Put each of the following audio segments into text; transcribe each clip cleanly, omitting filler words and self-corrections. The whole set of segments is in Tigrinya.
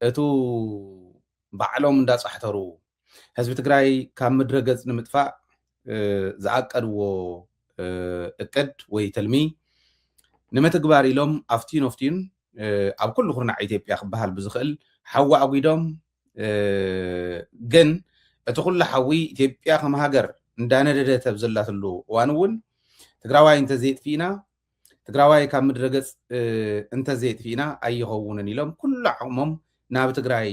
እቱ ባዕሎም እንዳጻሕተሩ ህዝቢ ትግራይ ካብ ምድረ ገጽ ንምጥፋእ ዝዓቀድዎ እቅድ ወይ ትልሚ ንምትግባር ኢሎም ኣፍቲን ኣብ ኩሉ ኩርናዕ ኢትዮጵያ ክበሃል ብዝኽእል ሓዊ ኣጉዶም ግን እቲ ኩሉ ሓዊ ኢትዮጵያ ከም ሃገር እንዳነደደት ኣብ ዘላትሉ እዋን እውን ትግራዋይ እንተዘይጥፊእና ትግራዋይ ካብ ምድረ ገጽ እንተዘይጥፊእና ኣይኸውንን ኢሎም ኩሉ ዓቕሞም ናብ ትግራይ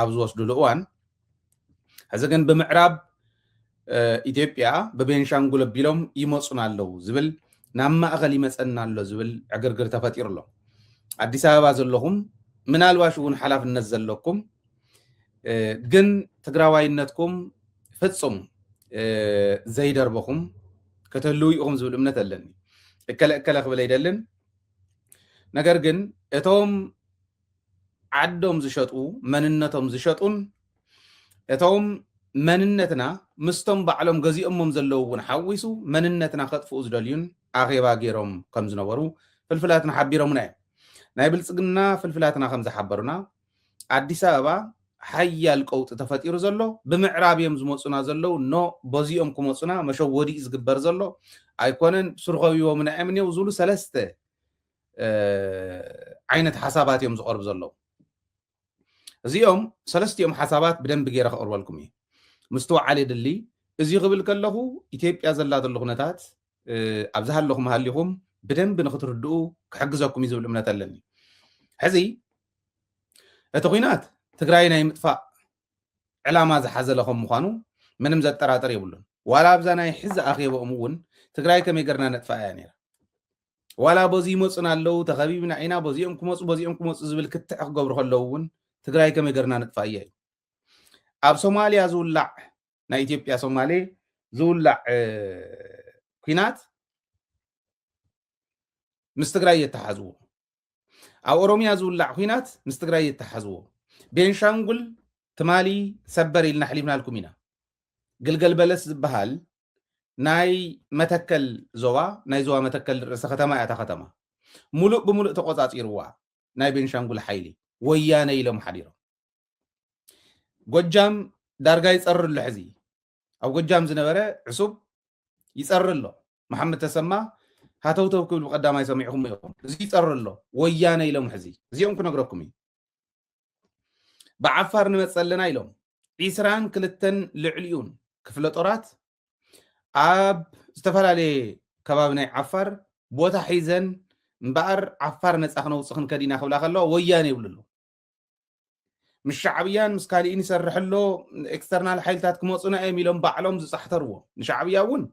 ኣብ ዝወስድሉ እዋን ሕዚ ግን ብምዕራብ ኢትዮጵያ ብቤንሻንጉል ኣቢሎም ይመፁና ኣለዉ ዝብል ናብ ማእኸል ይመፀና ኣሎ ዝብል ዕግርግር ተፈጢሩ ኣሎ ኣዲስ ኣበባ ዘለኹም ምናልባሽ እውን ሓላፍነት ዘለኩም ግን ትግራዋይነትኩም ፍጹም ዘይደርበኹም ከተህልው ኢኹም ዝብል እምነት ኣለኒ እከለ ክብል ኣይደልን ነገር ግን እቶም ዓዶም ዝሸጡ መንነቶም ዝሸጡን እቶም መንነትና ምስቶም ባዕሎም ገዚኦሞም ዘለዉ እውን ሓዊሱ መንነትና ከጥፍኡ ዝደልዩን ኣኼባ ገይሮም ከም ዝነበሩ ፍልፍላትና ሓቢሮምና እዮም ናይ ብልፅግና ፍልፍላትና ከም ዝሓበሩና ኣዲስ ኣበባ ሓያል ቀውጢ ተፈጢሩ ዘሎ ብምዕራብ እዮም ዝመፁና ዘለው ኖ በዚኦም ክመፁና መሸወዲ ዝግበር ዘሎ ኣይኮነን ስርኸቢቦምና እዮም እኒው ዝብሉ ሰለስተ ዓይነት ሓሳባት እዮም ዝቐርቡ ዘለው እዚኦም ሰለስቲኦም ሓሳባት ብደንቢ ገይረ ከቕርበልኩም እየ ምስተወዓለ ድሊ እዚ ክብል ከለኹ ኢትዮጵያ ዘላትሉ ኩነታት ኣብዛ ሃለኹም ሃሊኹም ብደንቢ ንክትርድኡ ክሕግዘኩም እዩ ዝብል እምነት ኣለኒ ሕዚ እቲ ኩናት ትግራይ ናይ ምጥፋእ ዕላማ ዝሓዘለ ከም ምዃኑ ምንም ዘጠራጠር የብሉን ዋላ ኣብዛ ናይ ሕዚ ኣኼቦኦም እውን ትግራይ ከመይ ገርና ነጥፋ እያ ነይራ ዋላ በዚ ይመፁና ኣለው ተኸቢብና ኢና በዚኦም ክመፁ ዝብል ክትዕ ክገብሩ ከለዉ እውን ትግራይ ከመይ ገርና ነጥፋ እያ እዩ ኣብ ሶማልያ ዝውላዕ ናይ ኢትዮጵያ ሶማሌ ዝውላዕ ኩናት ምስ ትግራይ የተሓዝዎ ኣብ ኦሮሚያ ዝውላዕ ኩናት ምስ ትግራይ የተሓዝዎ ቤንሻንጉል ትማሊ ሰበር ኢልና ሓሊፍናልኩም ኢና ግልገል በለስ ዝበሃል ናይ መተከል ዞባ ናይ ዞባ መተከል ርእሰ ከተማ እያ ከተማ ሙሉእ ብሙሉእ ተቆፃፂርዋ ናይ ቤንሻንጉል ሓይሊ ወያነ ኢሎም ሓዲሮም ጎጃም ዳርጋ ይፀርር ኣሎ ሕዚ ኣብ ጎጃም ዝነበረ ዕሱብ ይፀርር ኣሎ መሐመድ ተሰማ ሃተውተው ክብል ብቀዳማይ ሰሚዕኩም ኢኹም እዚ ይፀርር ኣሎ ወያነ ኢሎም ሕዚ እዚኦም ክነግረኩም እዩ ብዓፋር ንመፅእ ኣለና ኢሎም 22 ልዕሊኡን ክፍለ ጦራት ኣብ ዝተፈላለየ ከባቢ ናይ ዓፋር ቦታ ሒዘን እምበኣር ዓፋር ነፃ ክነውፅእ ክንከዲና ክብላ ከለዋ ወያነ ይብሉ ኣሎ ምስ ሻዕብያን ምስ ካሊእን ይሰርሕ ኣሎ ኤክስተርናል ሓይልታት ክመፁና እዮም ኢሎም ባዕሎም ዝፃሕተርዎ ንሻዕብያ እውን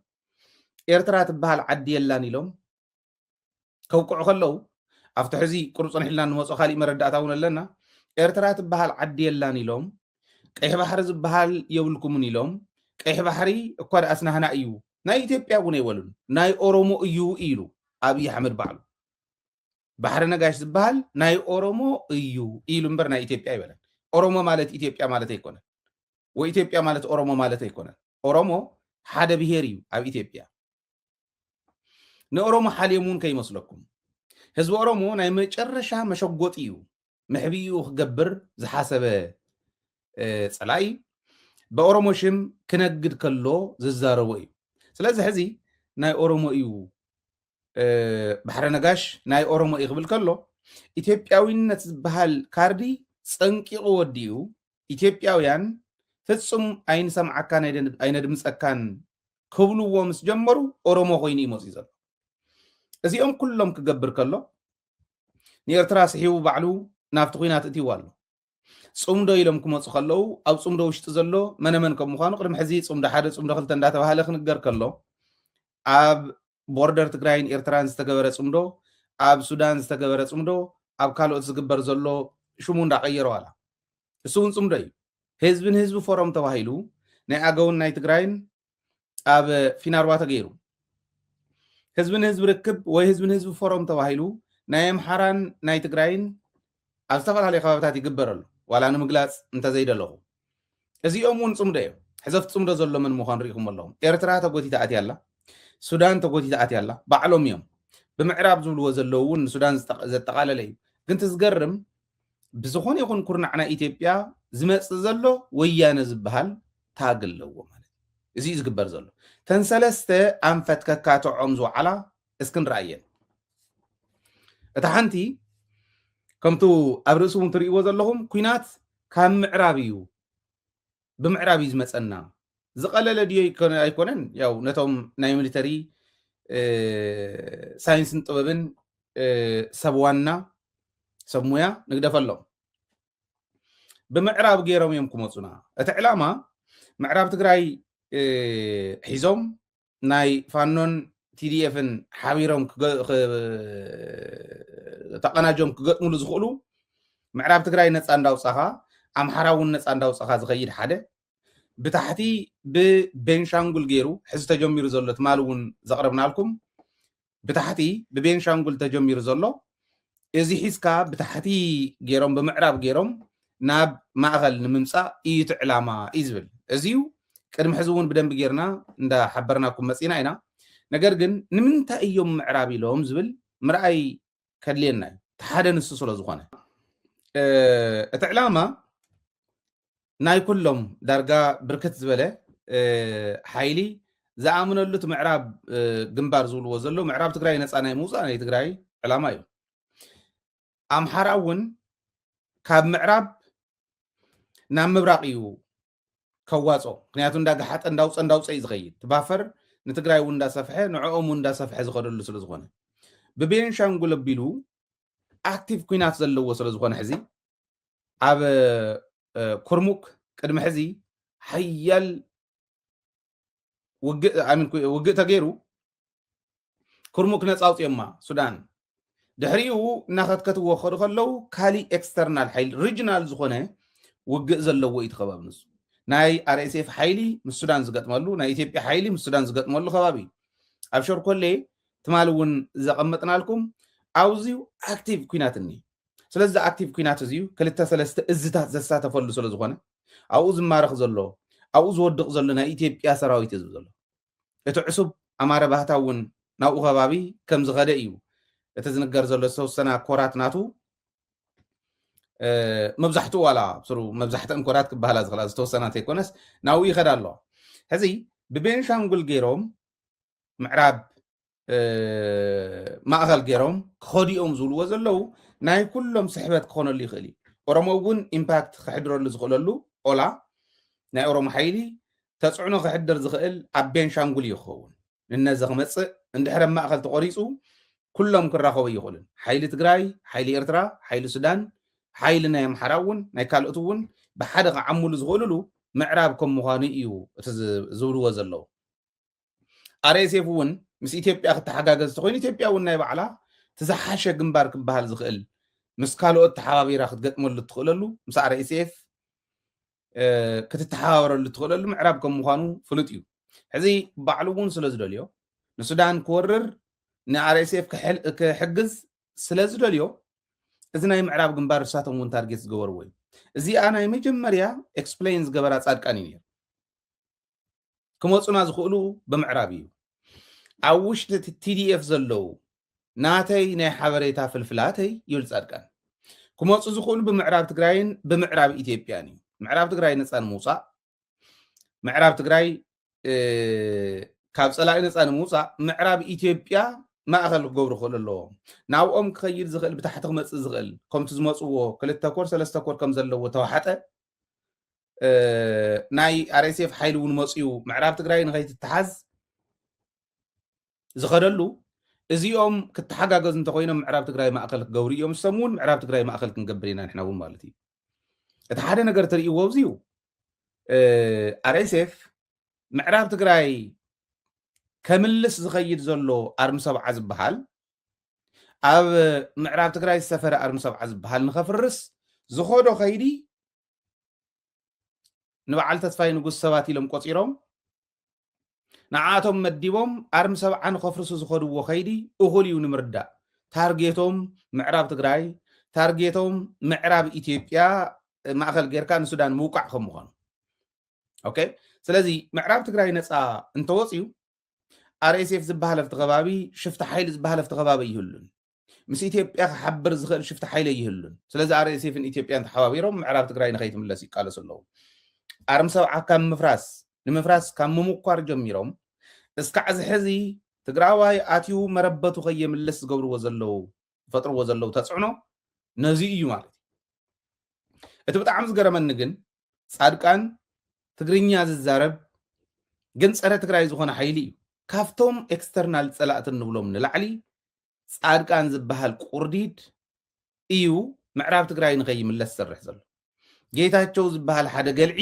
ኤርትራ ትበሃል ዓዲ የላን ኢሎም ከውቅዑ ከለዉ ኣብቲ ሕዚ ቁርፅን ሒልና ንመፁ ካሊእ መረዳእታ እውን ኣለና ኤርትራ ትበሃል ዓዲ የላን ኢሎም ቀይሕ ባሕሪ ዝበሃል የብልኩምን ኢሎም ቀይሕ ባሕሪ እኳ ደኣ ስናህና እዩ ናይ ኢትዮጵያ እውን ኣይበሉን ናይ ኦሮሞ እዩ ኢሉ ኣብይ ኣሕመድ ባዕሉ ባሕሪ ነጋሽ ዝበሃል ናይ ኦሮሞ እዩ ኢሉ እምበር ናይ ኢትዮጵያ ይበለን ኦሮሞ ማለት ኢትዮጵያ ማለት ኣይኮነን ወይ ኢትዮጵያ ማለት ኦሮሞ ማለት ኣይኮነን ኦሮሞ ሓደ ብሄር እዩ ኣብ ኢትዮጵያ ንኦሮሞ ሓልዮም እውን ከይመስለኩም ህዝቢ ኦሮሞ ናይ መጨረሻ መሸጎጢ እዩ ምሕቢኡ ክገብር ዝሓሰበ ፀላኢ ብኦሮሞ ሽም ክነግድ ከሎ ዝዛረቦ እዩ ስለዚ ሕዚ ናይ ኦሮሞ እዩ ባሕሪ ነጋሽ ናይ ኦሮሞ እዩ ክብል ከሎ ኢትዮጵያዊነት ዝበሃል ካርዲ ፀንቂቑ ወዲኡ ኢትዮጵያውያን ፍጹም ኣይንሰምዓካን ኣይነድምፀካን ክብልዎ ምስ ጀመሩ ኦሮሞ ኮይኑ ይመፁ ዘሎ እዚኦም ኩሎም ክገብር ከሎ ንኤርትራ ስሒቡ ባዕሉ ናብቲ ኩናት እትይዎ ኣሎ ፅምዶ ኢሎም ክመፁ ከለዉ ኣብ ፅምዶ ውሽጢ ዘሎ መነመን ከም ምዃኑ ቅድሚ ሕዚ ፅምዶ ሓደ ፅምዶ ክልተ እንዳተባሃለ ክንገር ከሎ ኣብ ቦርደር ትግራይን ኤርትራን ዝተገበረ ፅምዶ ኣብ ሱዳን ዝተገበረ ፅምዶ ኣብ ካልኦት ዝግበር ዘሎ ሽሙ እንዳቀየረ ዋላ እሱ እውን ፅምዶ እዩ ህዝብን ህዝቢ ፎረም ተባሂሉ ናይ ኣገውን ናይ ትግራይን ኣብ ፊናርባ ተገይሩ ህዝብን ህዝቢ ርክብ ወይ ህዝብን ህዝቢ ፎረም ተባሂሉ ናይ ኣምሓራን ናይ ትግራይን ኣብ ዝተፈላለየ ከባቢታት ይግበር ኣሎ ዋላ ንምግላፅ እንተዘይደለኹ እዚኦም እውን ፅምዶ እዮም ሕዘፍቲ ፅምዶ ዘሎ ምን ምዃኑ ሪኢኹም ኣለኹም ኤርትራ ተጎቲታ ኣትያ ኣላ ሱዳን ተጎቲታ ኣትያ ኣላ ባዕሎም እዮም ብምዕራብ ዝብልዎ ዘለዉ እውን ሱዳን ዘጠቃለለ እዩ ግን ትዝገርም بزخون يكون كرنعنا إثيوبيا زمت زلو ويانا زبهال تاقل لو مالت إزي زقبر زلو تنسلست أنفت كاكاتو عمزو على اسكن رأيين اتحانتي كمتو أبرسوهم تريقوا زلهم كوينات كام معرابيو بمعرابي زمتنا زقلل دي يكونن ياو نتوم ناي ميليتري ساينس طببن سبوانا سمويا نقدفلهم بمعراب غيرهم يوم كموصنا اتعلاما معراب تግራይ ሒዞም ናይ ፋኖን ቲዲኤፍን ሓቢሮም ተቀናጆም ክገጥሙሉ ዝኽእሉ ምዕራብ ትግራይ ነፃ እንዳውፃኻ ኣምሓራ እውን ነፃ እንዳውፃኻ ዝኸይድ ሓደ ብታሕቲ ብቤንሻንጉል ገይሩ ሕዚ ተጀሚሩ ዘሎ ትማል እውን ዘቕረብናልኩም ብታሕቲ ብቤንሻንጉል ተጀሚሩ ዘሎ እዚ ሒዝካ ብታሕቲ ገይሮም ብምዕራብ ገይሮም ናብ ማእኸል ንምምፃእ እዩ እቲ ዕላማ እዩ ዝብል እዚዩ ቅድሚ ሕዚ እውን ብደንቢ ጌርና እንዳሓበርናኩም መፂና ኢና ነገር ግን ንምንታይ እዮም ምዕራብ ኢሎም ዝብል ምርኣይ ከድልየና እዩ እቲ ሓደ ንሱ ስለ ዝኾነ እቲ ዕላማ ናይ ኩሎም ዳርጋ ብርክት ዝበለ ሓይሊ ዝኣምነሉ እቲ ምዕራብ ግንባር ዝብልዎ ዘሎ ምዕራብ ትግራይ ነፃ ናይ ምውፃእ ናይ ትግራይ ዕላማ እዩ ኣምሓራ እውን ካብ ምዕራብ ናብ ምብራቅ እዩ ከዋፆ ምክንያቱ እንዳጋሓጠ እንዳውፀ እዩ ዝኸይድ ትባፈር ንትግራይ እውን እንዳሰፍሐ ንዕኦም እውን እንዳሰፍሐ ዝኸደሉ ስለ ዝኾነ ብቤንሻንጉል ኣቢሉ ኣክቲቭ ኩናት ዘለዎ ስለ ዝኾነ ሕዚ ኣብ ኩርሙክ ቅድሚ ሕዚ ሓያል ውግእ ተገይሩ ኩርሙክ ነፃ ኣውፅዮማ ሱዳን ድሕሪኡ እናኸትከትዎ ክኸዱ ከለው ካሊእ ኤክስተርናል ሓይሊ ሪጅናል ዝኾነ ውግእ ዘለዎ እዩ ትኸባቢ ንሱ ናይ አርኤስኤፍ ሓይሊ ምስ ሱዳን ዝገጥመሉ ናይ ኢትዮጵያ ሓይሊ ምስ ሱዳን ዝገጥመሉ ከባቢ ኣብ ሸርኮሌ ትማል እውን ዘቐመጥናልኩም ኣብዚዩ ኣክቲቭ ኩናት እኒ ስለዚ ኣክቲቭ ኩናት እዚዩ ክልተ ሰለስተ እዝታት ዘሳተፈሉ ስለ ዝኾነ ኣብኡ ዝማረኽ ዘሎ ኣብኡ ዝወድቕ ዘሎ ናይ ኢትዮጵያ ሰራዊት እዩ ዘሎ እቲ ዕሱብ ኣማረ ባህታ እውን ናብኡ ከባቢ ከም ዝኸደ እዩ እቲ ዝንገር ዘሎ ዝተወሰነ ኮራት ናቱ መብዛሕትኡ ዋላ ብስሩ መብዛሕትአን ኮራት ክበሃላ ዝኽእላ ዝተወሰናት ኣይኮነስ ናብኡ ይኸዳ ኣሎ ሕዚ ብቤንሻንጉል ገይሮም ምዕራብ ማእኸል ገይሮም ክኸዲኦም ዝብልዎ ዘለው ናይ ኩሎም ስሕበት ክኾነሉ ይኽእል እዩ ኦሮሞ እውን ኢምፓክት ክሕድረሉ ዝኽእለሉ ኦላ ናይ ኦሮሞ ሓይሊ ተፅዕኖ ክሕድር ዝኽእል ኣብ ቤንሻንጉል እዩ ክኸውን ንነዚ ክመፅእ እንድሕረ ማእኸል ተቆሪፁ ኩሎም ክራኸቡ ይኽእሉን ሓይሊ ትግራይ ሓይሊ ኤርትራ ሓይሊ ሱዳን ሓይሊ ናይ ኣምሓራ እውን ናይ ካልኦት እውን ብሓደ ክዓምሉ ዝኽእልሉ ምዕራብ ከም ምዃኑ እዩ እቲ ዝብልዎ ዘለው አርኤስኤፍ እውን ምስ ኢትዮጵያ ክትሓጋገዝ ተኮይኑ ኢትዮጵያ እውን ናይ ባዕላ ተዝሓሸ ግንባር ክበሃል ዝኽእል ምስ ካልኦት ተሓባቢራ ክትገጥመሉ ትኽእለሉ ምስ አርኤስኤፍ ክትተሓባበረሉ ትኽእለሉ ምዕራብ ከም ምዃኑ ፍሉጥ እዩ ሕዚ ባዕሉ እውን ስለ ዝደልዮ ንሱዳን ክወርር ንአርኤስኤፍ ክሕግዝ ስለ ዝደልዮ እዚ ናይ ምዕራብ ግንባር እሳቶም እውን ታርጌት ዝገበርዎ እዩ እዚኣ ናይ መጀመርያ ኤክስፕሌን ዝገበራ ጻድቃን እዩ ክመፁና ዝኽእሉ ብምዕራብ እዩ ኣብ ውሽጢ ቲዲኤፍ ዘለው ናተይ ናይ ሓበሬታ ፍልፍላተይ ይብል ጻድቃን ክመፁ ዝኽእሉ ብምዕራብ ትግራይን ብምዕራብ ኢትዮጵያን እዩ ምዕራብ ትግራይ ነፃ ንምውፃእ ምዕራብ ትግራይ ካብ ፀላኢ ነፃ ንምውፃእ ምዕራብ ኢትዮጵያ ማእኸል ክገብሩ ክኽእሉ ኣለዎም ናብኦም ክኸይድ ዝኽእል ብታሕቲ ክመፅእ ዝኽእል ከምቲ ዝመፅዎ 2 ኮር 3 ኮር ከም ዘለዎ ተዋሓጠ ናይ አርኤስኤፍ ሓይሊ እውን መፅኡ ምዕራብ ትግራይ ንኸይትተሓዝ ዝኸደሉ እዚኦም ክትሓጋገዙ እንተኮይኖም ምዕራብ ትግራይ ማእኸል ክገብሩ እዮም ዝሰሙ እውን ምዕራብ ትግራይ ማእኸል ክንገብር ኢና ንሕና እውን ማለት እዩ እቲ ሓደ ነገር ትርእይዎ ኣብዚዩ አርኤስኤፍ ምዕራብ ትግራይ ከምልስ ዝኸይድ ዘሎ ኣርሚ ሰብዓ ዝበሃል ኣብ ምዕራብ ትግራይ ዝሰፈረ ኣርሚ ሰብዓ ዝበሃል ንኸፍርስ ዝኸዶ ኸይዲ ንበዓል ተስፋይ ንጉስ ሰባት ኢሎም ቆፂሮም ንዓቶም መዲቦም ኣርሚ ሰብዓ ንኸፍርሱ ዝኸድዎ ኸይዲ እኹል እዩ ንምርዳእ ታርጌቶም ምዕራብ ትግራይ ታርጌቶም ምዕራብ ኢትዮጵያ ማእኸል ጌርካ ንሱዳን ምውቃዕ ከም ምዃኑ ኦኬ ስለዚ ምዕራብ ትግራይ ነፃ እንተወፅዩ አርኤስኤፍ ዝበሃል ኣብቲ ከባቢ ሽፍቲ ሓይሊ ዝበሃል ኣብቲ ከባቢ ይህሉን ምስ ኢትዮጵያ ክሓብር ዝኽእል ሽፍቲ ሓይለ ይህሉን ስለዚ RSFን ኢትዮጵያን ተሓባቢሮም ምዕራብ ትግራይ ንኸይትምለስ ይቃለሱ ኣለዉ ኣርም ሰብዓ ካብ ንምፍራስ ካብ ምሙኳር ጀሚሮም እስካዕ ዝሕዚ ትግራዋይ ኣትዩ መረበቱ ከየምልስ ዝገብርዎ ዘለዉ ፈጥርዎ ዘለዉ ተፅዕኖ ነዚ እዩ ማለት እቲ ብጣዕሚ ዝገረመኒ ግን ጻድቃን ትግርኛ ዝዛረብ ግን ፀረ ትግራይ ዝኾነ ሓይሊ እዩ ካብቶም ኤክስተርናል ፀላእቲ ንብሎም ንላዕሊ ጻድቃን ዝበሃል ቁርዲድ እዩ ምዕራብ ትግራይ ንኸይምለስ ዝሰርሕ ዘሎ ጌታቸው ዝበሃል ሓደ ገልዒ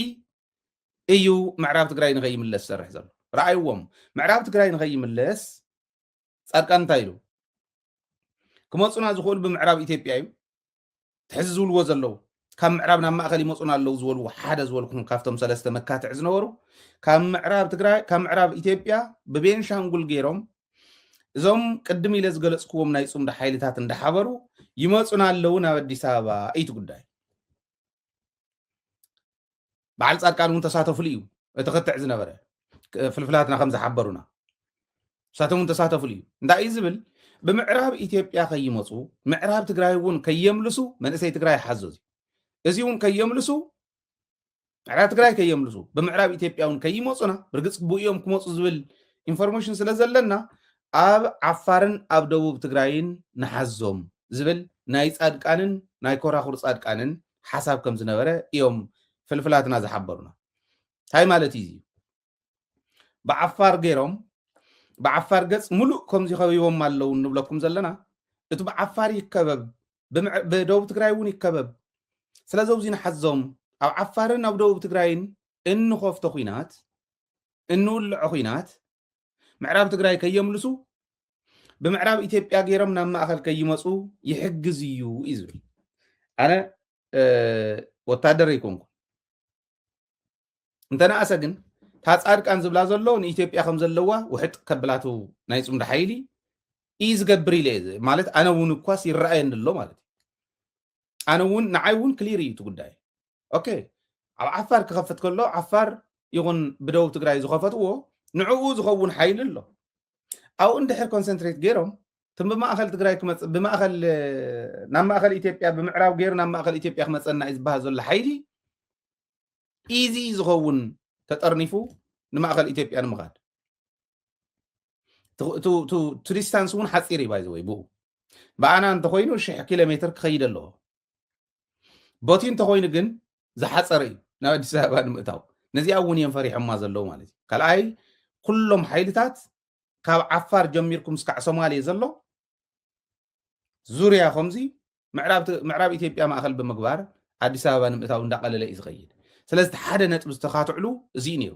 እዩ ምዕራብ ትግራይ ንኸይምለስ ዝሰርሕ ዘሎ ረኣይዎም ምዕራብ ትግራይ ንኸይምለስ ጻድቃን እንታይ ኢሉ ክመፁና ዝኽእሉ ብምዕራብ ኢትዮጵያ እዩ ትሕዚ ዝብልዎ ዘለዉ ካብ ምዕራብ ናብ ማእኸል ይመፁና ኣለዉ ዝበልዎ ሓደ ዝበልኩም ካብቶም ሰለስተ መካትዕ ዝነበሩ ካብ ምዕራብ ትግራይ ካብ ምዕራብ ኢትዮጵያ ብቤንሻንጉል ገይሮም እዞም ቅድም ኢለ ዝገለፅክዎም ናይ ፅምዲ ሓይልታት እንዳሓበሩ ይመፁና ኣለዉ ናብ ኣዲስ ኣበባ እቲ ጉዳይ በዓል ጻድቃን እውን ተሳተፍሉ እዩ እቲ ክትዕ ዝነበረ ፍልፍላትና ከም ዝሓበሩና ንሳቶም እውን ተሳተፍሉ እዩ እንታይ እዩ ዝብል ብምዕራብ ኢትዮጵያ ከይመፁ ምዕራብ ትግራይ እውን ከየምልሱ መንእሰይ ትግራይ ሓዘዙ እዚ እውን ከየምልሱ ምዕራብ ትግራይ ከየምልሱ ብምዕራብ ኢትዮጵያ እውን ከይመፁና ብርግፅ ብእዮም ክመፁ ዝብል ኢንፎርሜሽን ስለ ዘለና ኣብ ዓፋርን ኣብ ደቡብ ትግራይን ንሓዞም ዝብል ናይ ጻድቃንን ናይ ኮራኹር ጻድቃንን ሓሳብ ከም ዝነበረ እዮም ፍልፍላትና ዝሓበሩና እንታይ ማለት እዩ ብዓፋር ገይሮም ብዓፋር ገጽ ሙሉእ ከምዚ ኸቢቦም ኣለዉ ንብለኩም ዘለና እቲ ብዓፋር ይከበብ ብደቡብ ትግራይ እውን ይከበብ ስለዚ ኣብዚ ንሓዞም ኣብ ዓፋርን ኣብ ደቡብ ትግራይን እንኸፍቶ ኩናት እንውልዖ ኩናት ምዕራብ ትግራይ ከየምልሱ ብምዕራብ ኢትዮጵያ ገይሮም ናብ ማእኸል ከይመፁ ይሕግዝ እዩ እዩ ዝብል ኣነ ወታደር ኣይኮንኩ እንተነኣሰ ግን ታ ጻድቃን ዝብላ ዘሎ ንኢትዮጵያ ከም ዘለዋ ውሕጥ ከብላቱ ናይ ፅምዲ ሓይሊ እዩ ዝገብር ኢለ ማለት ኣነ እውን እኳስ ይረኣየኒ ኣሎ ማለት እዩ ኣነ እውን ንዓይ እውን ክሊር እዩ እቲ ጉዳይ ኦኬ ኣብ ዓፋር ክኸፍት ከሎ ዓፋር ይኹን ብደቡብ ትግራይ ዝኸፈትዎ ንዕኡ ዝኸውን ሓይሊ ኣሎ ኣብኡ እንድሕር ኮንሰንትሬት ገይሮም እቶም ብማእኸል ትግራይ ክመፅእ ብማእኸል ናብ ማእኸል ኢትዮጵያ ብምዕራብ ገይሩ ናብ ማእኸል ኢትዮጵያ ክመፀና እዩ ዝበሃል ዘሎ ሓይሊ ኢዚ ዝኸውን ተጠርኒፉ ንማእኸል ኢትዮጵያ ንምኻድ ቱ ዲስታንስ እውን ሓፂር እዩ ባይዘወይ ብኡ ብኣና እንተኮይኑ 1,000 ኪሎ ሜትር ክኸይድ ኣለዎ ቦቲ እንተኮይኑ ግን ዝሓፀረ እዩ ናብ ኣዲስ ኣበባ ንምእታው ነዚኣ እውን እዮም ፈሪሖማ ዘለዉ ማለት እዩ ካልኣይ ኩሎም ሓይልታት ካብ ዓፋር ጀሚርኩም እስካዕ ሶማሌ ዘሎ ዙርያ ከምዚ ምዕራብ ኢትዮጵያ ማእኸል ብምግባር ኣዲስ ኣበባ ንምእታው እንዳቀለለ እዩ ዝኸይድ ስለዚ ሓደ ነጥቢ ዝተኻትዕሉ እዚ ነይሩ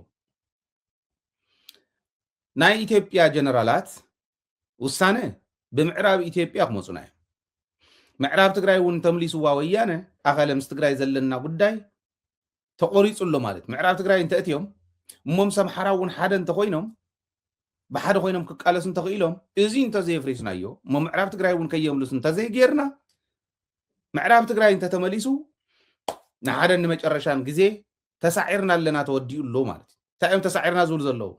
ናይ ኢትዮጵያ ጀነራላት ውሳነ ብምዕራብ ኢትዮጵያ ክመፁና እዮም ምዕራብ ትግራይ እውን ተምሊስዋ ወያነ ኣኸለ ምስ ትግራይ ዘለና ጉዳይ ተቆሪፁሎ ማለት ምዕራብ ትግራይ እንተእትዮም እሞም ሰምሓራ እውን ሓደ እንተኮይኖም ብሓደ ኮይኖም ክቃለሱ እንተኽኢሎም እዚ እንተዘየፍሪስናዮ እሞ ምዕራብ ትግራይ እውን ከየምልሱ እንተዘይጌርና ምዕራብ ትግራይ እንተተመሊሱ ንሓደ ንመጨረሻን ግዜ ተሳዒርና ኣለና ተወዲኡ ኣሎ ማለት እንታይ እዮም ተሳዒርና ዝብሉ ዘለዉ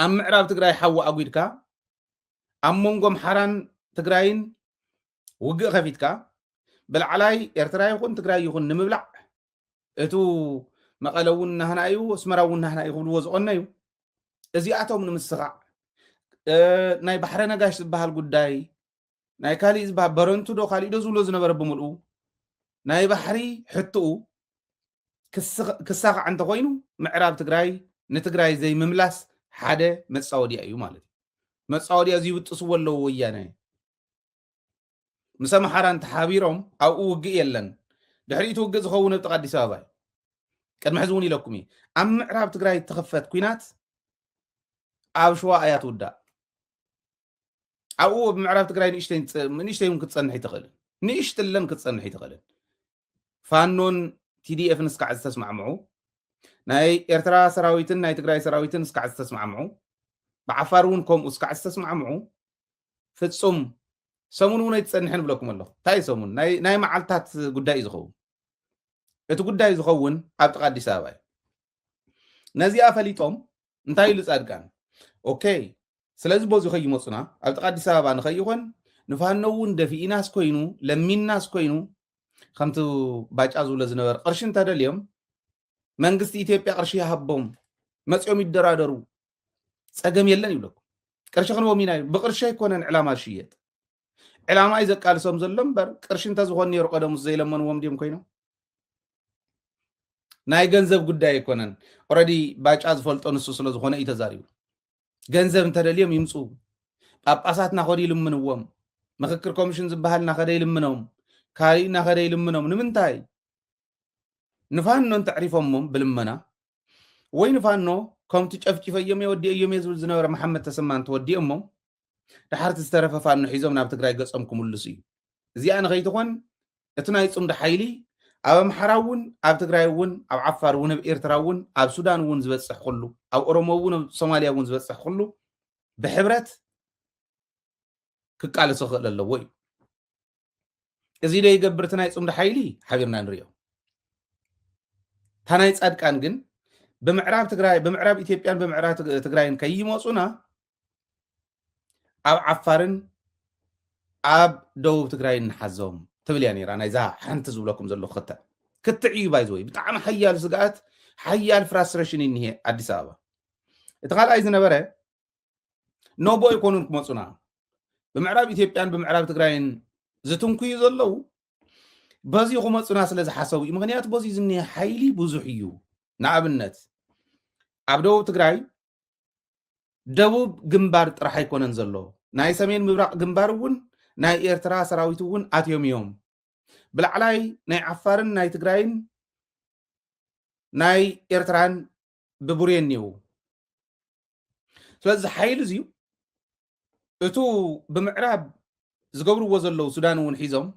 ኣብ ምዕራብ ትግራይ ሓዊ ኣጉድካ ኣብ መንጎ ኣምሓራን ትግራይን ውግእ ከፊትካ ብላዕላይ ኤርትራ ይኹን ትግራይ ይኹን ንምብላዕ እቱ መቐለ እውን ናህና እዩ ኣስመራ እውን ናህና እዩ ክብልዎ ዝቐነ እዩ እዚኣቶም ንምስኻዕ ናይ ባሕረ ነጋሽ ዝበሃል ጉዳይ ናይ ካሊእ ዝበሃል በረንቱ ዶ ካሊእ ዶ ዝብሎ ዝነበረ ብምልኡ ናይ ባሕሪ ሕትኡ ክሳኻዕ እንተኮይኑ ምዕራብ ትግራይ ንትግራይ ዘይምምላስ ሓደ መፃወድያ እዩ ማለት እዩ መፃወድያ እዚ ይብጥስዎ ኣለዎ ወያነ ምስ ኣምሓራን ተሓቢሮም ኣብኡ ውግእ የለን ድሕሪቱ ውግእ ዝኸውን ኣብጥቃ ኣዲስ ኣበባ እዩ ቅድሚ ሕዚ እውን ኢለኩም እየ ኣብ ምዕራብ ትግራይ ተኸፈት ኩናት ኣብ ሸዋ እያ ትውዳእ ኣብኡ ብምዕራብ ትግራይ ንእሽተይ እውን ክትፀንሕ ይትኽእልን ንእሽትለን ክትፀንሕ ይትኽእልን ፋኖን ቲዲኤፍን እስካዕ ዝተስማዕምዑ ናይ ኤርትራ ሰራዊትን ናይ ትግራይ ሰራዊትን እስካዕ ዝተስማዕምዑ ብዓፋር እውን ከምኡ እስካዕ ዝተስማዕምዑ ፍፁም ሰሙን እውን ኣይትፀንሕን ብለኩም ኣለኹ እንታይ ሰሙን ናይ መዓልትታት ጉዳይ እዩ ዝኸውን እቲ ጉዳይ ዝኸውን ኣብ ጥቃ ኣዲስ ኣበባ እዩ ነዚኣ ፈሊጦም እንታይ ኢሉ ጻድቃን ኦኬ ስለዚ በዚ ከይመፁና ኣብ ጥቃ ኣዲስ ኣበባ ንኸይኾን ንፋኖውን ደፊኢናስ ኮይኑ ለሚናስ ኮይኑ ከምቲ ባጫ ዝብሎ ዝነበረ ቅርሺ እንተደልዮም መንግስቲ ኢትዮጵያ ቅርሺ ይሃቦም መፅኦም ይደራደሩ ፀገም የለን ይብለኩም ቅርሺ ክንቦም ኢና ብቅርሺ ኣይኮነን ዕላማ ዝሽየጥ ዕላማ እዩ ዘቃልሶም ዘሎ እምበር ቅርሺ እንተዝኾን ነይሩ ቀደሙስ ዘይለመንዎም ድዮም ኮይኖም ናይ ገንዘብ ጉዳይ ኣይኮነን ኦልሬዲ ባጫ ዝፈልጦ ንሱ ስለ ዝኾነ እዩ ተዛሪቡ ገንዘብ እንተደልዮም ይምፁ ጳጳሳት ናኸደ ይልምንዎም ምክክር ኮሚሽን ዝበሃል ናኸደ ይልምኖም ካሊእ ናኸደ ይልምኖም ንምንታይ ንፋኖ እንተዕሪፎሞም ብልመና ወይ ንፋኖ ከምቲ ጨፍጭፈዮም የወዲኦም ዝብል ዝነበረ መሓመድ ተሰማ እንተወዲኦሞም ድሓርቲ ዝተረፈ ፋኖ ሒዞም ናብ ትግራይ ገጾም ክምልሱ እዩ እዚኣ ንኸይትኾን እቲ ናይ ፅምዲ ሓይሊ ኣብ ኣምሓራ እውን ኣብ ትግራይ እውን ኣብ ዓፋር እውን ኣብ ኤርትራ እውን ኣብ ሱዳን እውን ዝበፅሕ ኩሉ ኣብ ኦሮሞ እውን ኣብ ሶማልያ እውን ዝበፅሕ ኩሉ ብሕብረት ክቃለሶ ክእል ኣለዎ እዩ እዚ ዶ ይገብር እቲ ናይ ፅምዲ ሓይሊ ሓቢርና ንሪኦ እታ ናይ ፃድቃን ግን ብምዕራብ ትግራይ ብምዕራብ ኢትዮጵያን ብምዕራብ ትግራይን ከይመፁና ኣብ ዓፋርን ኣብ ደቡብ ትግራይ ንሓዞም ትብል እያ ነይራ ናይዛ ሓንቲ ዝብለኩም ዘሎ ክትዕ እዩ ባይዘወይ ብጣዕሚ ሓያል ስጋኣት ሓያል ፍራስትሬሽን እኒሄ ኣዲስ ኣበባ እቲ ካልኣይ ዝነበረ ኖቦ ይኮኑን ክመፁና ብምዕራብ ኢትዮጵያን ብምዕራብ ትግራይን ዝትንኩዩ ዘለው በዚ ክመፁና ስለ ዝሓሰቡ እዩ ምክንያቱ በዚ ዝኒሄ ሓይሊ ብዙሕ እዩ ንኣብነት ኣብ ደቡብ ትግራይ ደቡብ ግንባር ጥራሕ ኣይኮነን ዘሎ ናይ ሰሜን ምብራቅ ግንባር እውን ናይ ኤርትራ ሰራዊት እውን ኣትዮም እዮም ብላዕላይ ናይ ዓፋርን ናይ ትግራይን ናይ ኤርትራን ብቡሬን እኒው ስለዚ ሓይሊ እዚዩ እቱ ብምዕራብ ዝገብርዎ ዘለው ሱዳን እውን ሒዞም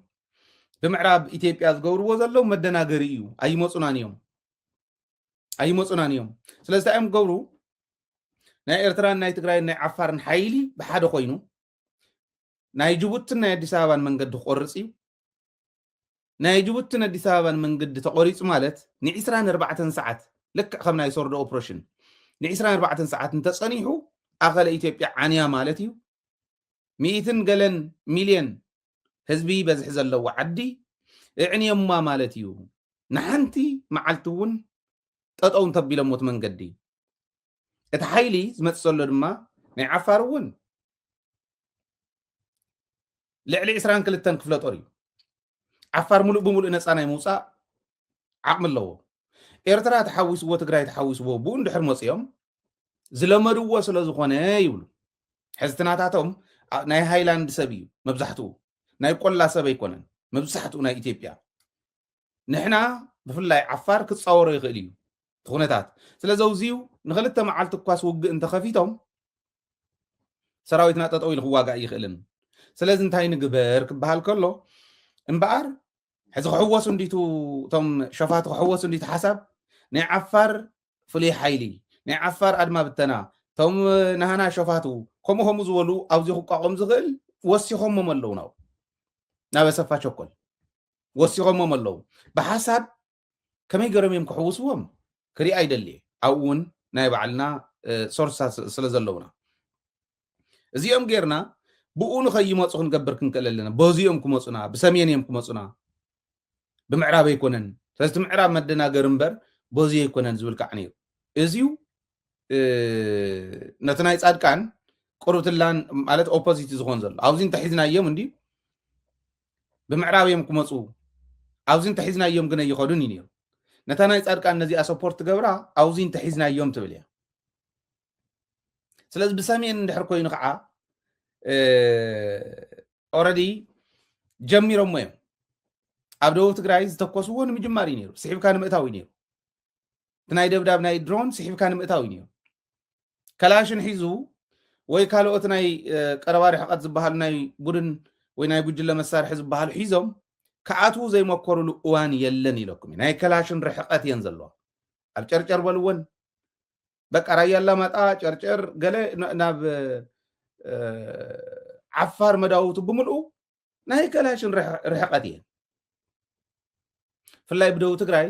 ብምዕራብ ኢትዮጵያ ዝገብርዎ ዘለው መደናገሪ እዩ ኣይመፁናን እዮም ስለዚ እንታይ እዮም ገብሩ ናይ ኤርትራን ናይ ትግራይን ናይ ዓፋርን ሓይሊ ብሓደ ኮይኑ ናይ ጅቡትን ናይ ኣዲስ ኣበባን መንገዲ ክቆርፅ እዩ ናይ ጅቡትን ኣዲስ ኣበባን መንገዲ ተቆሪፁ ማለት ን24 ሰዓት ልክዕ ከም ናይ ሶርዶ ኦፕሬሽን ን24 ሰዓት እንተፀኒሑ ኣኸለ ኢትዮጵያ ዓንያ ማለት እዩ 100 ገለን ሚልዮን ህዝቢ በዝሒ ዘለዎ ዓዲ እዕንየማ ማለት እዩ ንሓንቲ መዓልቲ እውን ጠጠው እንተቢሎሞት መንገዲ እቲ ሓይሊ ዝመፅእ ዘሎ ድማ ናይ ዓፋር እውን ልዕሊ 22 ክፍለ ጦር እዩ ዓፋር ሙሉእ ብሙሉእ ነፃ ናይ ምውፃእ ዓቕሚ ኣለዎ ኤርትራ ተሓዊስዎ ትግራይ ተሓዊስዎ ብኡ እንድሕር መፅኦም ዝለመድዎ ስለ ዝኾነ ይብሉ ሕዝትናታቶም ናይ ሃይላንድ ሰብ እዩ መብዛሕትኡ ናይ ቆላ ሰብ ኣይኮነን መብዛሕትኡ ናይ ኢትዮጵያ ንሕና ብፍላይ ዓፋር ክፃወሮ ይኽእል እዩ ኩነታት ስለዚ ኣውዝዩ ንክልተ መዓልቲ እኳስ ውግእ እንተኸፊቶም ሰራዊትና ጠጠው ኢሉ ክዋጋእ ይኽእልን ስለዚ እንታይ ንግበር ክበሃል ከሎ እምበኣር ሕዚ ክሕወሱ እንዲቱ እቶም ሸፋቱ ክሕወሱ እንዲቱ ሓሳብ ናይ ዓፋር ፍሉይ ሓይሊ ናይ ዓፋር ኣድማ ብተና እቶም ናሃና ሸፋቱ ከምኡ ከምኡ ዝበሉ ኣብዚ ክቋቆም ዝኽእል ወሲኾሞም ኣለዉ ናብ ኣሰፋ ቸኮል ወሲኾሞም ኣለዉ ብሓሳብ ከመይ ገሮም እዮም ክሕውስዎም ክሪኣ ይደልየ ኣብኡ እውን ናይ ባዕልና ሶርሳት ስለ ዘለውና እዚኦም ጌርና ብኡ ንኸይመፁ ክንገብር ክንክእል ኣለና በዚኦም ክመፁና ብሰሜን እዮም ክመፁና ብምዕራብ ኣይኮነን ስለዚ ምዕራብ መደናገር እምበር በዚ ኣይኮነን ዝብል ከዓ ነይሩ እዚዩ ነቲ ናይ ፃድቃን ቁርብትላን ማለት ኦፖዚት ዝኮን ዘሎ ኣብዚ እንተሒዝናዮም እንዲ ብምዕራብ እዮም ክመፁ ኣብዚ እንተሒዝናዮም ግን ኣይኸዱን እዩ ነይሩ ነታ ናይ ፃድቃን ነዚኣ ሰፖርት ገብራ ኣብዚ እንተሒዝናዮም ትብል እያ ስለዚ ብሰሜን እንድሕር ኮይኑ ከዓ ኦልሬዲ ጀሚሮሞ እዮም ኣብ ደቡብ ትግራይ ዝተኮስዎ ንምጅማር እዩ ነይሩ ስሒብካ ንምእታው እዩ ነይሩ እቲ ናይ ደብዳብ ናይ ድሮን ስሒብካ ንምእታው እዩ ነይሩ ከላሽን ሒዙ ወይ ካልኦት ናይ ቀረባሪ ሕቐት ዝበሃሉ ናይ ቡድን ወይ ናይ ጉጅለ መሳርሒ ዝበሃሉ ሒዞም ከኣትዉ ዘይመከሩሉ እዋን የለን ኢለኩም ናይ ከላሽን ርሕቐት እየን ዘለዋ ኣብ ጨርጨር በልወን በቃ ራያ ኣላማጣ ጨርጨር ገለ ናብ ዓፋር መዳውቱ ብምልኡ ናይ ከላሽን ርሕቐት እየን ፍላይ ብደቡብ ትግራይ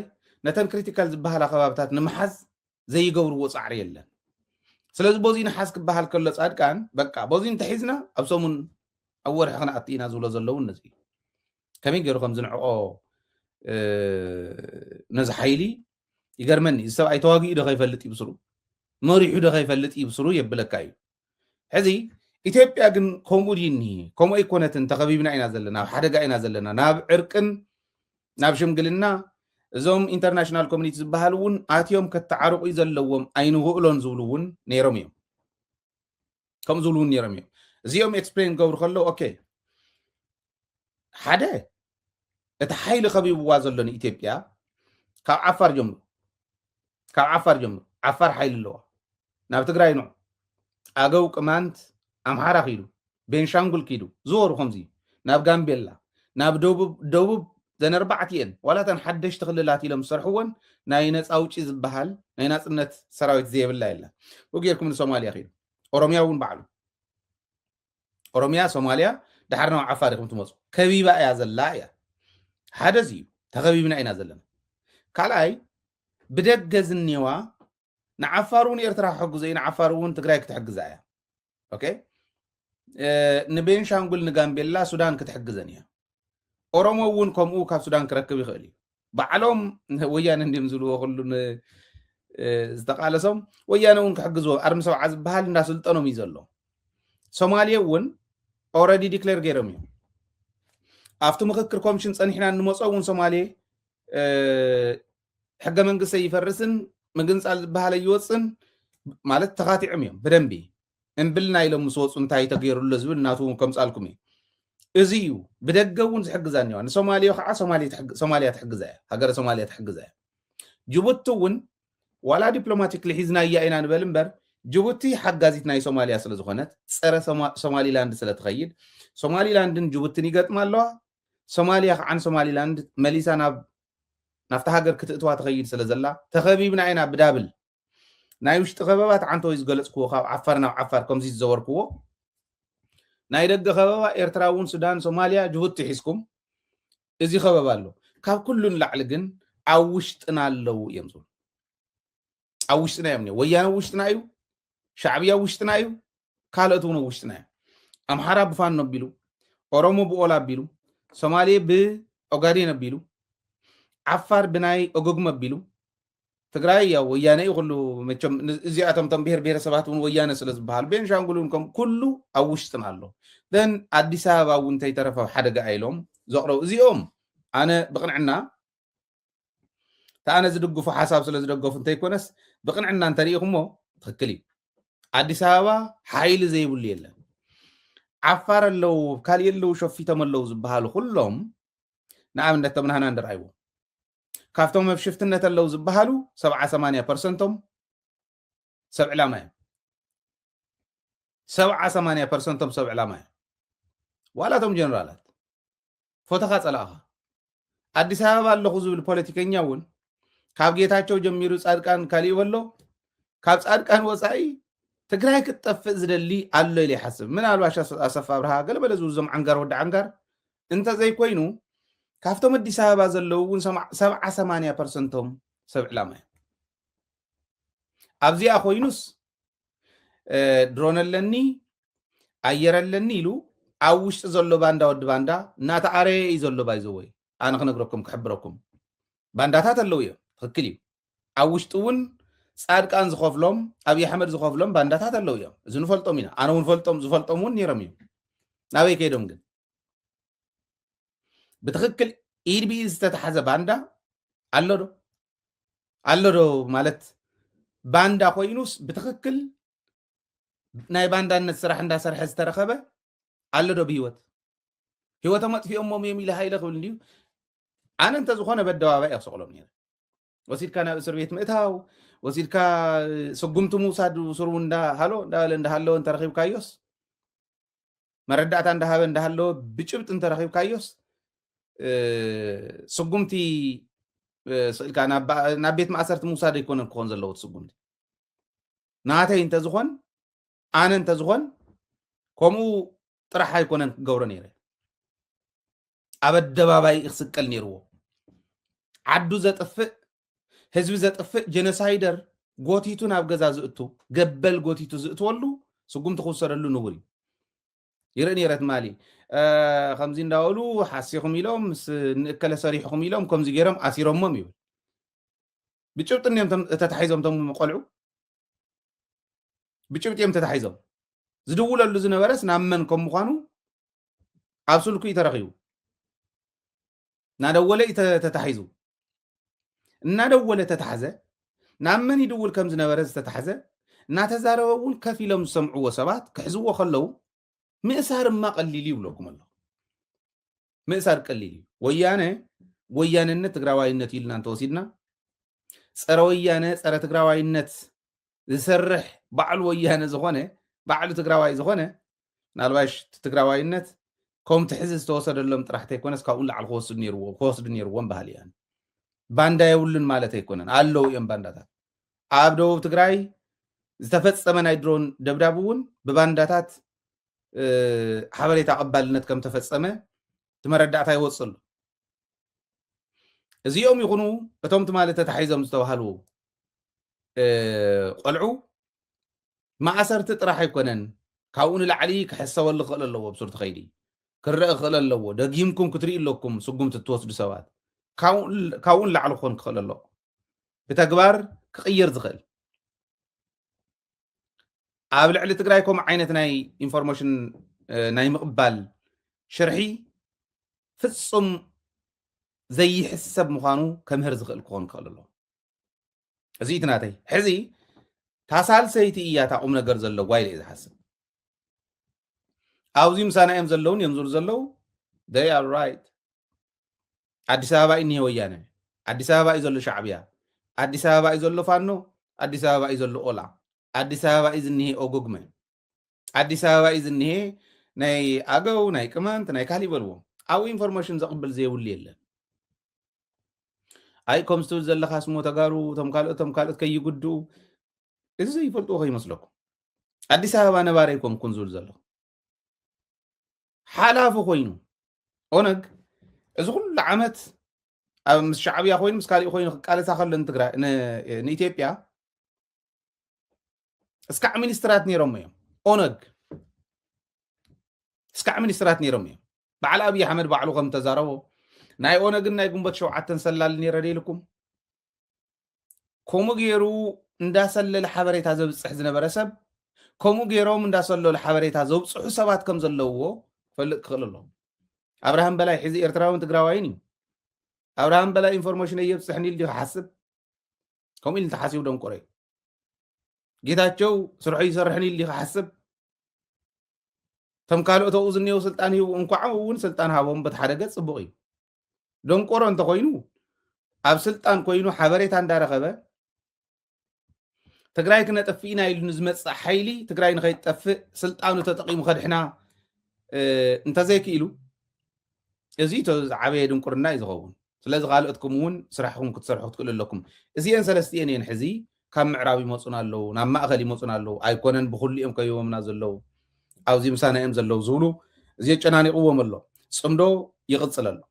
ነተን ክሪቲካል ዝበሃላ ከባብታት ንምሓዝ ዘይገብርዎ ፃዕሪ የለን ስለዚ በዚ ንሓዝ ክበሃል ከሎ ፃድቃን በቃ በዚ እንተሒዝና ኣብ ሰሙን أول حنا أتينا زولا زلون نزي كمين جرو خمزن عقو نزحيلي يقرمني السبع تواقي إذا غيفلت يبصروا مريح إذا غيفلت يبصروا يبلك أيو هذه إثيوبيا جن كوموديني كوم أي كونت تخبيبنا إنا زلنا حدا إنا زلنا ناب عرقن ناب شمقلنا زوم انترناشنال كوميونيتيز بهالون آتيوم كتعارق يزلوهم أينو هؤلون زولون نيرميهم كم زولون نيرميهم زيهم إكسبلين قبر خلو أوكي حدا التحيل خبيب وازلون إثيوبيا كعفر جملو عفر حيل اللوا ناب تقرأي نوع أجو كمانت أمحارة خيلو بينشانغول كيدو زور خمزي ناب غامبيلا ناب دوب زن 4 ولا تنحدش تخللاتي لهم صرحون ناينس أوتشي زبحال ناينس إنت سراويت زي بالله إلا وغيركم الصوماليا خير أوروميا ون بعلو أوروميا صوماليا دحرنا عفاركم تموز كبيبا يا زلايا هذا زيو تغبيبنا أين زلنا كالاي بدك جزنيوا نعفارون إرتراح حق زي نعفارون تقرأك تحق زايا أوكي نبين شانقول نغامبيلا سودان كتحق زنيا أورومو ون كومو كاب سودان كركب يخلي بعلوم ويانا ندمزلو كلن استقالسهم ويانا ون كحجزو أرمسو عزب بحال الناس لطنو ميزلو سوماليا ون already declare جيرميو أفتو مخكر كومشن صنحنا نموصو ون سوماليا حق منقصة يفرسن منقنص بحال يوصن مالت تغاتي عميهم بدنبي انبلنا إلى مسوص انتهي تغيير اللزبل ناتو كم سألكمي ازيو بدقون زحجزاني وانا سوماليا خا سوماليا تحجزايا هاجر سوماليا تحجزايا جيبوتون ولا دبلوماتيكلي حزنا ياينا نبلمبر جيبوتي حجازيتنا سوماليا سلازخونت صره سومالي لاند سلتخيد سومالي لاندن جيبوتني يغطمالو سوماليا عن سومالي لاند مليسانا نفت هاجر كتتوا تخيد سلازلا تخبيبنا عينا بدابل نايوش تخببات عنتو يزغلصكو عفرنا عفر كمزي زوركو نايدغ خبابا إرتراون سودان سوماليا جبوتي حيسكم إزي خبابالو كاب كلن لعلقن عوشتنا لو يمزون عوشتنا يمني ويانا وشتنا يو شعبيا وشتنا يو كالتون وشتنا يو أمحارا بفان نبيلو أورومو بأولا بيلو سوماليا بأغاري نبيلو عفار بناي أغوغ مبيلو تقرأي يا ويانا يقولوا متشم زي أتم تنبير بير سبعة ويانا سلس بحال بين شانقولونكم كله أوشتنا له then أديس أبا وانتي ترفع حدا قايلهم زقروا زيهم أنا بقنعنا تأنا زدقوا في حساب سلس زدقوا في انتي كونس بقنعنا عن طريقهم مو تخكلي أديس أبا حايل زي بولي عفار لو كالي لو شوفي تملو زبحالو كلهم نعم نتمنى هنا ندرعيبو كافتهم بشفتنا اللو زبهالو 7-8% 7-8% 7 ولا توم جنرالات ፎቶካ ጸላኻ አዲስ አበባ ኣለኹ ዝብል ፖለቲከኛ እውን ካብ ጌታቸው ጀሚሩ ጻድቃን ካሊእ በሎ ካብ ጻድቃን ወጻኢ ትግራይ ክትጠፍእ ዝደሊ ኣሎ ኢለ ይሓስብ ምናልባሽ ኣሰፋ ብርሃ ገለበለ ዝውዞም ዓንጋር ወዲ ዓንጋር እንተ ዘይኮይኑ ካብቶም አዲስ አበባ ዘለው እውን 70-80% ሰብ ዕላማ ኣብዚኣ ኮይኑስ ድሮን ኣለኒ ኣየር ኣለኒ ኢሉ ኣብ ውሽጢ ዘሎ ባንዳ ወዲ ባንዳ እናተዓረየ እዩ ዘሎ ባይዘወይ ኣነ ክነግረኩም ክሕብረኩም ባንዳታት ኣለው እዮም ትክክል እዩ ኣብ ውሽጢ እውን ጻድቃን ዝኸፍሎም ኣብይ ኣሕመድ ዝኸፍሎም ባንዳታት ኣለው እዮም እዚ ንፈልጦም ኢና ኣነ እውን ዝፈልጦም እውን ነይሮም እዮም ናበይ ከይዶም ግን ብትክክል ኢድቢ ዝተተሓዘ ባንዳ ኣሎ ዶ ማለት ባንዳ ኮይኑስ ብትክክል ናይ ባንዳነት ስራሕ እንዳሰርሐ ዝተረኸበ ኣሎ ዶ ብሂወት ሂወቶም ኣጥፊኦሞም እዮም ኢለ ሃይለ ክብል እንዲሁ ኣነ እንተ ዝኾነ በደባባይ ኣክሰቕሎም ነይረ ወሲድካ ናብ እስር ቤት ምእታው ወሲድካ ስጉምቲ ምውሳድ ስሩ እንዳሃሎ እንዳሃለወ እንተረኺብካዮስ መረዳእታ እንዳሃበ እንዳሃለወ ብጭብጥ እንተረኺብካዮስ ስጉምቲ ስእልካ ናብ ቤት ማእሰርቲ ምውሳድ ኣይኮነን ክኾን ዘለዎ ስጉምቲ ናተይ እንተዝኾን ኣነ እንተዝኾን ከምኡ ጥራሕ ኣይኮነን ክገብሮ ነይረ ኣብ ኣደባባይ ክስቀል ነይርዎ ዓዱ ዘጥፍእ ህዝቢ ዘጥፍእ ጀኖሳይደር ጎቲቱ ናብ ገዛ ዝእቱ ገበል ጎቲቱ ዝእትወሉ ስጉምቲ ክውሰደሉ ንቡር እዩ يرى نيرت مالي خمزين داولو حاسيكم يلوم نأكل صريحكم يلوم كم زجيرم أسيرهم مم يبل بتشوف تنيم تتحيزهم تم مقلعو بتشوف تيم تتحيزهم زدول اللي زنبرس نامن كم مخانو أبسلكو يترخيو نادولة تتحيزو نادولة تتحزة نامن يدول كم زنبرس تتحزة ناتزارون كفيلم سمعوا وسبات كحزوا خلو مئسار ما قليلي ولكم الله مئسار قليلي ويانه تግራዋይነት ይልና እንተወሲድና ፀረ ወያነ ፀረ ትግራዋይነት ዝሰርሕ ባዕሉ ወያነ ዝኾነ ባዕሉ ትግራዋይ ዝኾነ ናልባሽ ትግራዋይነት ከም ትሕዝ ዝተወሰደሎም ጥራሕተ ይኮነስ ካብኡ ላዕል ክወስዱ ነይርዎም ባህል እያን ባንዳ የውልን ማለት ኣይኮነን ኣለው እዮም ባንዳታት ኣብ ደቡብ ትግራይ ዝተፈፀመ ናይ ድሮን ደብዳብ እውን ብባንዳታት ሓበሬታ ቀባልነት ከም ተፈፀመ ትመረዳእታ ይወፅሉ እዚኦም ይኹኑ እቶም ትማለ ተታሒዞም ዝተባሃሉ ቆልዑ ማእሰርቲ ጥራሕ ኣይኮነን ካብኡ ንላዕሊ ክሕሰበሉ ክኽእል ኣለዎ ብሱርቲ ኸይዲ ክርአ ክኽእል ኣለዎ ደጊምኩም ክትርኢ ኣለኩም ስጉምቲ እትወስዱ ሰባት ካብኡ ንላዕሊ ክኾን ክኽእል ኣለዎ ብተግባር ክቕይር ዝኽእል ኣብ ልዕሊ ትግራይ ከምኡ ዓይነት ናይ ኢንፎርሜሽን ናይ ምቕባል ሽርሒ ፍጹም ዘይሕሰብ ምዃኑ ከምህር ዝኽእል ክኾን ክኽእል ኣለዎ እዚ እቲ ናተይ ሕዚ ታሳልሰይቲ እያ ታቁም ነገር ዘለዋ ኢለ ዝሓስብ ኣብዚ ምሳና እዮም ዘለውን እዮም ዝብሉ ዘለው they are right ኣዲስ ኣበባ እኒሄ ወያነ ኣዲስ ኣበባ እዩ ዘሎ ሻዕብያ ኣዲስ ኣበባ እዩ ዘሎ ፋኖ ኣዲስ ኣበባ እዩ ዘሎ ኦላ ኣዲስ ኣበባ እዩ ዝኒሄ ኦጎግመ ኣዲስ ኣበባ እዩ ዝኒሄ ናይ ኣገው ናይ ቅማንት ናይ ካሊእ ይበልዎ ኣብኡ ኢንፎርሜሽን ዘቕብል ዘይብሉ የለን ኣይ ከም ዝትብል ዘለካ ስሞ ተጋሩ ቶም ካልኦት ከይጉድኡ እዚ ዘይፈልጥዎ ከይመስለኩም ኣዲስ ኣበባ ነባሪ ኣይኮንኩን ዝብል ዘሎ ሓላፉ ኮይኑ ኦነግ እዚ ኩሉ ዓመት ኣብ ምስ ሻዕብያ ኮይኑ ምስ ካሊእ ኮይኑ ክቃለሳ ከሎ ንትግራይ ንኢትዮጵያ እስካዕ ሚኒስትራት ነይሮም እዮም ኦነግ እስካዕ ሚኒስትራት ነይሮም እዮም በዓል ኣብዪ ኣሕመድ ባዕሉ ከም ተዛረቦ ናይ ኦነግን ናይ ግንቦት ሸውዓተን ሰላሊ ነይረ ደይልኩም ከምኡ ገይሩ እንዳሰለለ ሓበሬታ ዘብፅሕ ዝነበረ ሰብ ከምኡ ገይሮም እንዳሰለሉ ሓበሬታ ዘብፅሑ ሰባት ከም ዘለውዎ ክፈልጥ ክኽእል ኣለዎ ኣብርሃም በላይ ሕዚ ኤርትራውን ትግራዋይን እዩ ኣብርሃም በላይ ኢንፎርሜሽን እየብፅሕኒ ኢሉ ክሓስብ ከምኡ ኢሉ እንተሓሲቡ ደንቆረ እዩ ጌታቸው ስርሑ ይሰርሕኒ ኢሉ ክሓስብ ቶም ካልኦት ኣብኡ ዝኒሄው ስልጣን ሂቡ እንኳዕ እውን ስልጣን ሃቦም በቲ ሓደ ገፅ ፅቡቕ እዩ ደንቆሮ እንተኮይኑ ኣብ ስልጣን ኮይኑ ሓበሬታ እንዳረኸበ ትግራይ ክነጠፍእ ኢና ኢሉ ንዝመፅእ ሓይሊ ትግራይ ንኸይጠፍእ ስልጣኑ ተጠቂሙ ከድሕና እንተዘይክኢሉ እዚ ዓበየ ድንቁርና እዩ ዝኸውን ስለዚ ካልኦትኩም እውን ስራሕኩም ክትሰርሑ ክትክእሉ ኣለኩም እዚአን ሰለስቲአን እየን ሕዚ ካብ ምዕራብ ይመፁና ኣለዉ ናብ ማእኸል ይመፁና ኣለዉ ኣይኮነን ብኩሉ እዮም ከይቦምና ዘለዉ ኣብዚ ምሳና እዮም ዘለዉ ዝብሉ እዚ የጨናኒቕዎም ኣሎ ፅምዶ ይቕፅል ኣሎ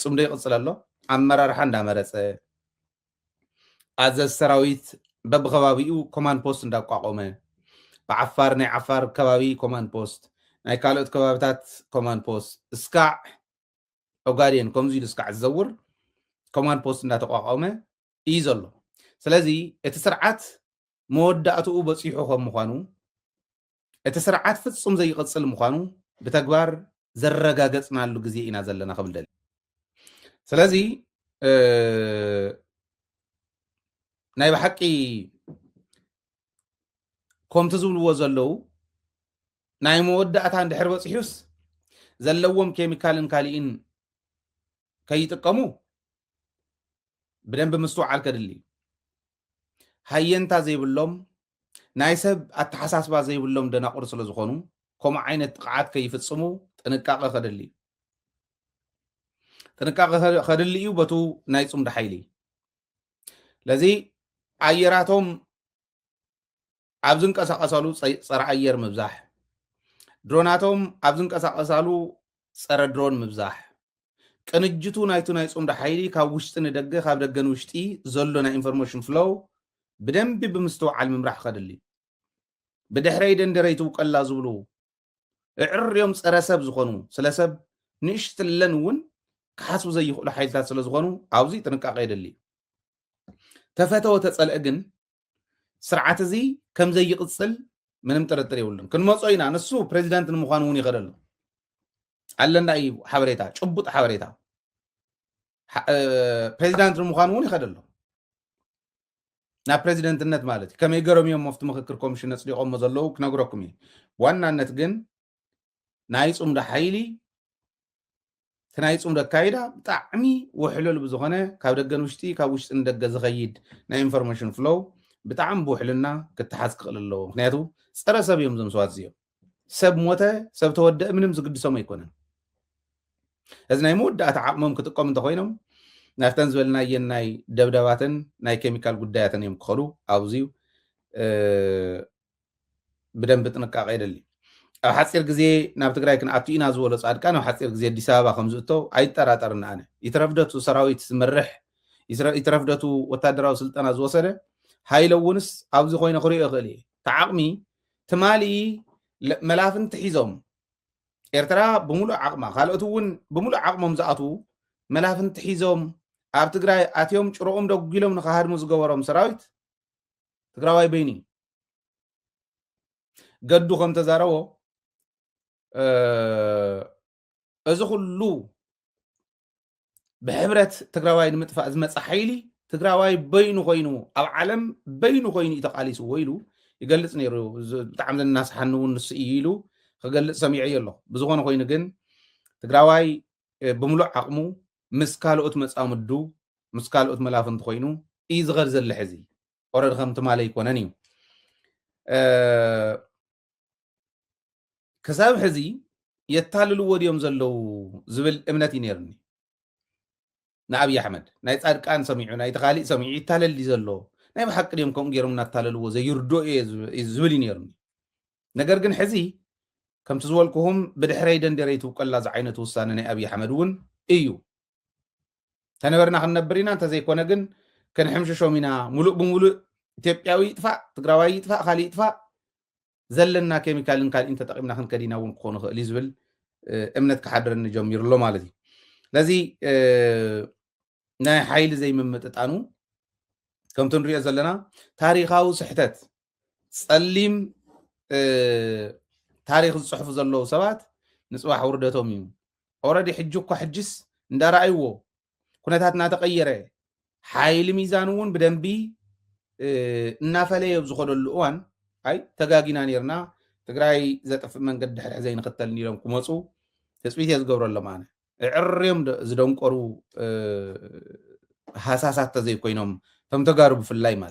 ፅምዶ ይቕፅል ኣሎ ኣመራርሓ እንዳመረፀ ኣዘዝ ሰራዊት በብከባቢኡ ኮማንድ ፖስት እንዳቋቆመ ብዓፋር ናይ ዓፋር ከባቢ ኮማንድ ፖስት ናይ ካልኦት ከባቢታት ኮማንድ ፖስት እስካዕ ኦጋዴን ከምዚ ኢሉ እስካዕ ዝዘውር ኮማንድ ፖስት እንዳተቋቋመ እዩ ዘሎ ስለዚ እቲ ስርዓት መወዳእትኡ በፂሑ ከም ምዃኑ እቲ ስርዓት ፍጹም ዘይቕፅል ምዃኑ ብተግባር ዘረጋገፅናሉ ግዜ ኢና ዘለና ክብል ደሊ ስለዚ ናይ ብሓቂ ከምቲ ዝብልዎ ዘለው ናይ መወዳእታ እንድሕር በፂሑስ ዘለዎም ኬሚካልን ካሊእን ከይጥቀሙ ብደንብ ምስትውዓል ከድሊ ሃየንታ ዘይብሎም ናይ ሰብ ኣተሓሳስባ ዘይብሎም ደናቁር ስለ ዝኾኑ ከምኡ ዓይነት ጥቕዓት ከይፍፅሙ ጥንቃቐ ከድሊ እዩ በቱ ናይ ፅምዲ ሓይሊ ለዚ ኣየራቶም ኣብ ዝንቀሳቐሳሉ ፀረ ኣየር ምብዛሕ ድሮናቶም ኣብ ዝንቀሳቐሳሉ ፀረ ድሮን ምብዛሕ ቅንጅቱ ናይቱ ናይ ፅምዲ ሓይሊ ካብ ውሽጢ ንደገ ካብ ደገ ንውሽጢ ዘሎ ናይ ኢንፎርሜሽን ፍሎው ብደንቢ ብምስትውዓል ምምራሕ ከድሊ ብድሕረይ ደንደረይ ትውቀላ ዝብሉ ዕርዮም ፀረ ሰብ ዝኾኑ ስለ ሰብ ንእሽትለን እውን ክሓስቡ ዘይኽእሉ ሓይልታት ስለ ዝኾኑ ኣብዚ ጥንቃቐ የደሊ ተፈተወ ተፀልአ ግን ስርዓት እዚ ከም ዘይቅፅል ምንም ጥርጥር የብሉን ክንመፆ ኢና ንሱ ፕሬዚዳንት ንምዃኑ እውን ይኽእል ኣሎ ኣለና እዩ ሓበሬታ ጭቡጥ ሓበሬታ ፕሬዚዳንት ንምዃኑ እውን ይኽእል ኣሎ ናብ ፕሬዚደንትነት ማለት እዩ ከመይ ገሮም እዮም ኣብቲ ምክክር ኮሚሽን ኣፅዲቖሞ ዘለዉ ክነግረኩም እየ ዋናነት ግን ናይ ፅምዶ ሓይሊ እቲ ናይ ፅምዶ ኣካይዳ ብጣዕሚ ውሕሉል ብዝኾነ ካብ ደገን ውሽጢ ካብ ውሽጢ ንደገ ዝኸይድ ናይ ኢንፎርሜሽን ፍሎው ብጣዕሚ ብውሕልና ክትሓዝ ክኽእል ኣለዎ ምክንያቱ ፀረ ሰብ እዮም ዞም ሰባት እዚኦም ሰብ ሞተ ሰብ ተወድአ ምንም ዝግድሶም ኣይኮነን እዚ ናይ መወዳእታ ዓቕሞም ክጥቀሙ እንተኮይኖም ናፍተን ዝበልናየን ናይ ደብደባትን ናይ ኬሚካል ጉዳያትን እዮም ክኸዱ ኣብዝዩ ብደንቢ ጥንቃቐ የደሊ ኣብ ሓፂር ግዜ ናብ ትግራይ ክንኣቱ ኢና ዝበሎ ፃድቃን ኣብ ሓፂር ግዜ ኣዲስ ኣበባ ከም ዝእቶ ኣይጠራጠርን ኣነ ይትረፍደቱ ሰራዊት ዝመርሕ ይትረፍደቱ ወታደራዊ ስልጠና ዝወሰደ ሃይለ እውንስ ኣብዚ ኮይነ ክሪኦ ይኽእል እየ ተዓቕሚ ትማሊ መላፍንቲ ሒዞም ኤርትራ ብሙሉእ ዓቕማ ካልኦት እውን ብሙሉእ ዓቕሞም ዝኣትዉ መላፍንቲ ሒዞም ኣብ ትግራይ ኣትዮም ጭሮኦም ደጉሎም ንኸሃድሙ ዝገበሮም ሰራዊት ትግራዋይ በይኒ ገዱ ከም ተዛረቦ እዚ ኩሉ ብሕብረት ትግራዋይ ንምጥፋእ ዝመፀ ሓይሊ ትግራዋይ በይኑ ኮይኑ ኣብ ዓለም በይኑ ኮይኑ እዩ ተቃሊስዎ ኢሉ ይገልፅ ነይሩ ብጣዕሚ ዘናስሓኒ እውን ንሱ እዩ ኢሉ ክገልፅ ሰሚዐ ኣሎ ብዝኾነ ኮይኑ ግን ትግራዋይ ብምሉእ ዓቕሙ ምስ ካልኦት መፃምዱ ምስ ካልኦት መላፍንቲ ኮይኑ እዩ ዝኸድ ዘሎ ሕዚ ኦረዲ ከም ትማለ ይኮነን እዩ ክሳብ ሕዚ የታልልዎ ድዮም ዘለው ዝብል እምነት እዩ ነይርኒ ንኣብይ ኣሕመድ ናይ ፃድቃን ሰሚዑ ናይ ተኻሊእ ሰሚዑ ይታለል ዩ ዘሎ ናይ ብሓቂ ድዮም ከምኡ ገይሮም እናተላለልዎ ዘይርድኦ እየ ዝብል እዩ ነይርኒ ነገር ግን ሕዚ ከምቲ ዝበልኩሁም ብድሕረይ ደንደረ ይትውቀላ ዚ ዓይነት ውሳነ ናይ ኣብይ ኣሕመድ እውን እዩ ተነበርና ክንነብር ኢና እንተዘይኮነ ግን ክንሕምሽሾም ኢና ሙሉእ ብሙሉእ ኢትዮጵያዊ ይጥፋእ ትግራዋይ ይጥፋእ ካሊእ ይጥፋእ ዘለና ኬሚካልን ካልእን ተጠቂምና ክንከዲና እውን ክኾኑ ክእል እዩ ዝብል እምነት ክሓድረኒ ጀሚሩ ኣሎ ማለት እዩ ስለዚ ናይ ሓይሊ ዘይምምጥጣኑ ከምቲ ንሪኦ ዘለና ታሪካዊ ስሕተት ፀሊም ታሪክ ዝፅሕፉ ዘለዉ ሰባት ንፅባሕ ውርደቶም እዩ ኦረዲ ሕጂ እኳ ሕጅስ እንዳረኣይዎ ኩነታት እናተቀየረ ሓይሊ ሚዛን እውን ብደንቢ እናፈለየ ዝኸደሉ እዋን ኣይ ተጋጊና ነርና ትግራይ ዘጠፍእ መንገዲ ድሕሪ ዘይንኽተል ኢሎም ክመፁ ተፅቢት እየ ዝገብረሎም ኣነ ዕርዮም ዝደንቆሩ ሃሳሳት ተዘይኮይኖምቶም ተጋሩ ብፍላይ ማለት